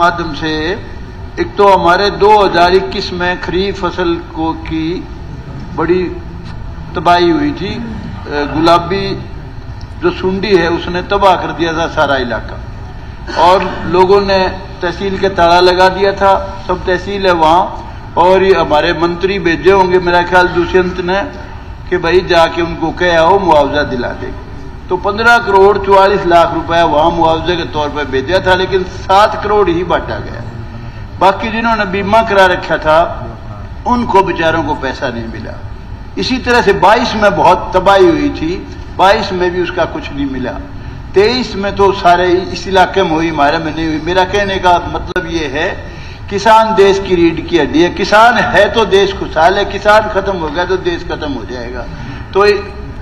माध्यम से एक तो हमारे 2021 में खरीफ फसल को की बड़ी तबाही हुई थी। गुलाबी जो सुंडी है उसने तबाह कर दिया था सारा इलाका, और लोगों ने तहसील के ताला लगा दिया था। सब तहसील है वहाँ, और ये हमारे मंत्री भेजे होंगे मेरा ख्याल दुष्यंत ने कि भाई जाके उनको कह आओ मुआवजा दिला देगा। तो 15 करोड़ 44 लाख रुपया वहाँ मुआवजे के तौर पर भेजा था, लेकिन 7 करोड़ ही बांटा गया। बाकी जिन्होंने बीमा करा रखा था उनको बेचारों को पैसा नहीं मिला। इसी तरह से 22 में बहुत तबाही हुई थी, 22 में भी उसका कुछ नहीं मिला। 23 में तो सारे इस इलाके में हुई, हमारे में नहीं हुई। मेरा कहने का मतलब ये है, किसान देश की रीढ़ की हड्डी है। किसान है तो देश खुशहाल है, किसान खत्म हो गया तो देश खत्म हो जाएगा। तो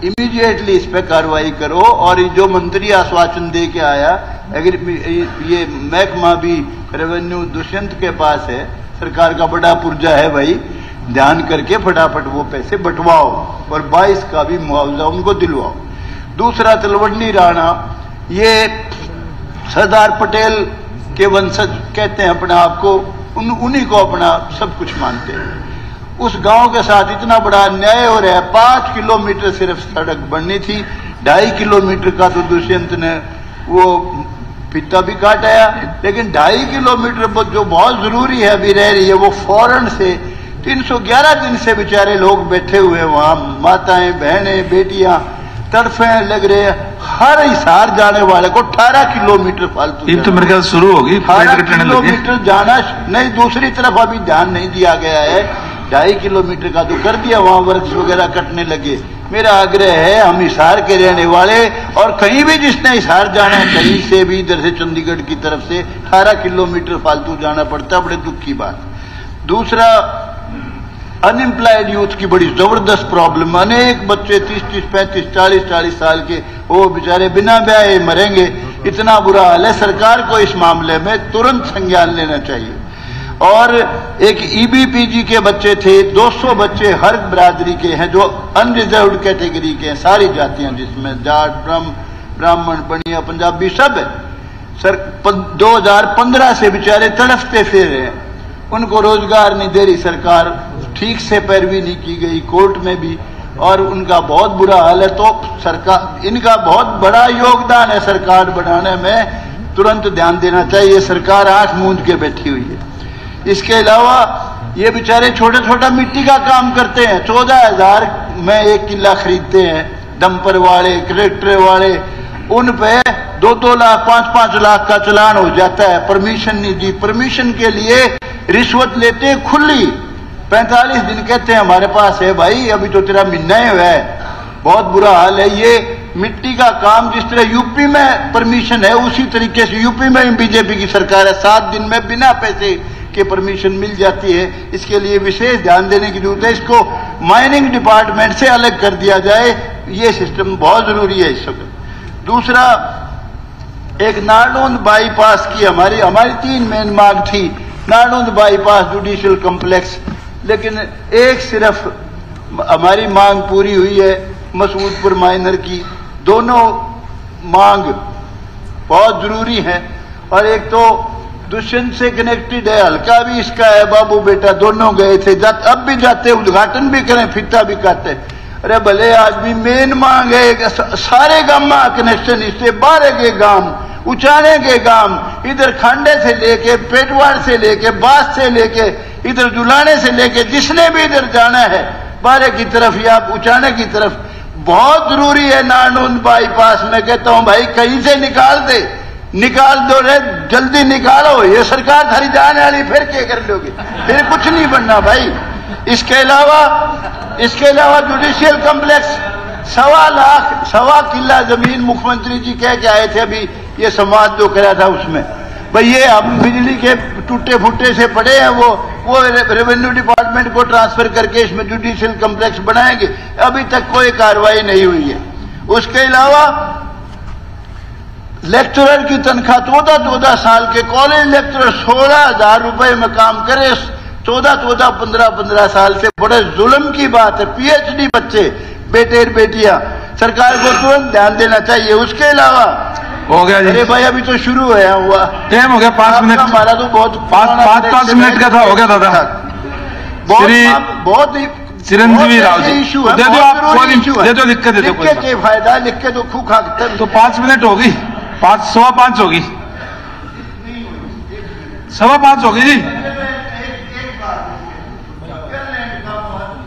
इमीडिएटली इस पे कार्रवाई करो। और जो मंत्री आश्वासन दे के आया, अगर ये महकमा भी रेवेन्यू दुष्यंत के पास है, सरकार का बड़ा पुर्जा है भाई, ध्यान करके फटाफट वो पैसे बंटवाओ और 22 का भी मुआवजा उनको दिलवाओ। दूसरा, तलवंडी राणा, ये सरदार पटेल के वंशज कहते हैं अपने आप को, उन्हीं को अपना सब कुछ मानते हैं। उस गांव के साथ इतना बड़ा अन्याय हो रहा है। 5 किलोमीटर सिर्फ सड़क बननी थी, 2.5 किलोमीटर का तो दुष्यंत ने वो फित्ता भी काटाया, लेकिन 2.5 किलोमीटर जो बहुत जरूरी है अभी रह रही है, वो फौरन से 311 दिन से बेचारे लोग बैठे हुए वहां, माताएं बहनें बेटियां तड़फे लग रहे हैं। हर हिसार जाने वाले को 18 किलोमीटर फालतू, ये तो मेरे ख्याल शुरू होगी, 18 किलोमीटर जाना नहीं, दूसरी तरफ अभी ध्यान नहीं दिया गया है। 2.5 किलोमीटर का तो कर दिया, वहां वर्क्स वगैरह कटने लगे। मेरा आग्रह है, हम हिसार के रहने वाले और कहीं भी जिसने हिसार जाना है, कहीं से भी, इधर से चंडीगढ़ की तरफ से 18 किलोमीटर फालतू जाना पड़ता है, बड़े दुख की बात। दूसरा, अनएम्प्लॉयड यूथ की बड़ी जबरदस्त प्रॉब्लम। अनेक बच्चे 30-30, 35, 40-40 साल के, वो बेचारे बिना ब्याहे मरेंगे। इतना बुरा हाल है। सरकार को इस मामले में तुरंत संज्ञान लेना चाहिए। और एक ईबीपीजी के बच्चे थे, 200 बच्चे हर बिरादरी के हैं जो अनरिजर्व्ड कैटेगरी के हैं, सारी जातियां जिसमें जाट, ब्राह्मण, बनिया, पंजाबी सब है। 2015 से बेचारे तड़फते फिर रहे हैं, उनको रोजगार नहीं दे रही सरकार, ठीक से पैरवी नहीं की गई कोर्ट में भी, और उनका बहुत बुरा हाल है। तो सरकार, इनका बहुत बड़ा योगदान है सरकार बनाने में, तुरंत ध्यान देना चाहिए। सरकार आंख मूंद के बैठी हुई है। इसके अलावा ये बेचारे छोटा छोटा मिट्टी का काम करते हैं, 14,000 में 1 किला खरीदते हैं। डंपर वाले, ट्रैक्टर वाले, उन पे 2-2 लाख 5-5 लाख का चालान हो जाता है। परमिशन नहीं दी, परमिशन के लिए रिश्वत लेते खुली। 45 दिन कहते हैं हमारे पास है भाई, अभी तो तेरा महीना ही हुआ है। बहुत बुरा हाल है। ये मिट्टी का काम जिस तरह यूपी में परमिशन है, उसी तरीके से यूपी में बीजेपी की सरकार है, 7 दिन में बिना पैसे के परमिशन मिल जाती है। इसके लिए विशेष ध्यान देने की जरूरत है। इसको माइनिंग डिपार्टमेंट से अलग कर दिया जाए, ये सिस्टम बहुत जरूरी है इस वक्त। दूसरा, एक नारनौंद बाईपास की हमारी 3 मेन मांग थी। नारनौंद बाईपास, जुडिशियल कॉम्प्लेक्स, लेकिन एक सिर्फ हमारी मांग पूरी हुई है, मसूदपुर माइनर की। दोनों मांग बहुत जरूरी है। और एक तो दुष्यंत से कनेक्टेड है, हल्का भी इसका है, बाबू बेटा दोनों गए थे, अब भी जाते, उद्घाटन भी करें, फित्ता भी काटते। अरे भले आज भी मेन मांग है, सारे गांव कनेक्शन, इससे बाहर के गांव, उचाने के गांव, इधर खांडे से लेके, पेटवाड़ से लेके, बास से लेके, इधर जुलाने से लेके, जिसने भी इधर जाना है बारे की तरफ या उचाने की तरफ, बहुत जरूरी है। नारनौंद बाईपास में कहता हूं भाई, कहीं से निकाल दो रे, जल्दी निकालो। ये सरकार थारी जाने वाली, फिर क्या कर लोगे, फिर कुछ नहीं बनना भाई। इसके अलावा जुडिशियल कॉम्प्लेक्स, 1.25 किला जमीन मुख्यमंत्री जी कह के आए थे, अभी ये संवाद जो करा था उसमें भाई, ये हम बिजली के टूटे फूटे से पड़े हैं, वो रेवेन्यू डिपार्टमेंट को ट्रांसफर करके इसमें जुडिशियल कॉम्प्लेक्स बनाएंगे। अभी तक कोई कार्रवाई नहीं हुई है। उसके अलावा लेक्चरर की तनख्वाह 14-14 साल के कॉलेज लेक्चरर 16,000 रुपए में काम करे, 14-14, 15-15 साल से, बड़े जुल्म की बात है। PhD बच्चे, बेटे बेटियां, सरकार को तुरंत ध्यान देना चाहिए। उसके अलावा ہو گیا جی. ارے بھائی ابھی تو شروع ہوا. ٹائم ہو گیا 5 منٹ. ہمارا تو بہت 5 منٹ کا تھا. ہو گیا دادا. بہت ہی چرنجیوی راؤ جی دے دو. آپ دے دو. لکھ کے دے دو. لکھ کے فائدہ لکھ کے تو کھاتے تو 5 منٹ ہوگی. 5:15 ہوگی. 5:15 ہوگی جی.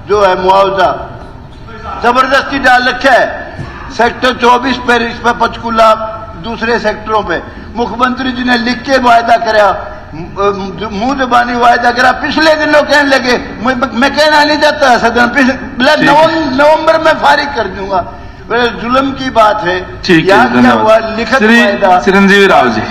جو ہے معاوضہ زبردستی ڈال رکھا ہے. سیکٹر 24 پہ اس پہ پچکولا دوسرے سیکٹروں پہ مکھ منتری جی نے لکھ کے وعدہ کرا, منہ زبانی وعدہ کرا. پچھلے دنوں کہنے لگے میں کہنا نہیں چاہتا صدر نومبر میں فارغ کر دوں گا. ظلم کی بات ہے. یہاں کیا ہوا, لکھت وعدہ. چرنجیوی راؤ جی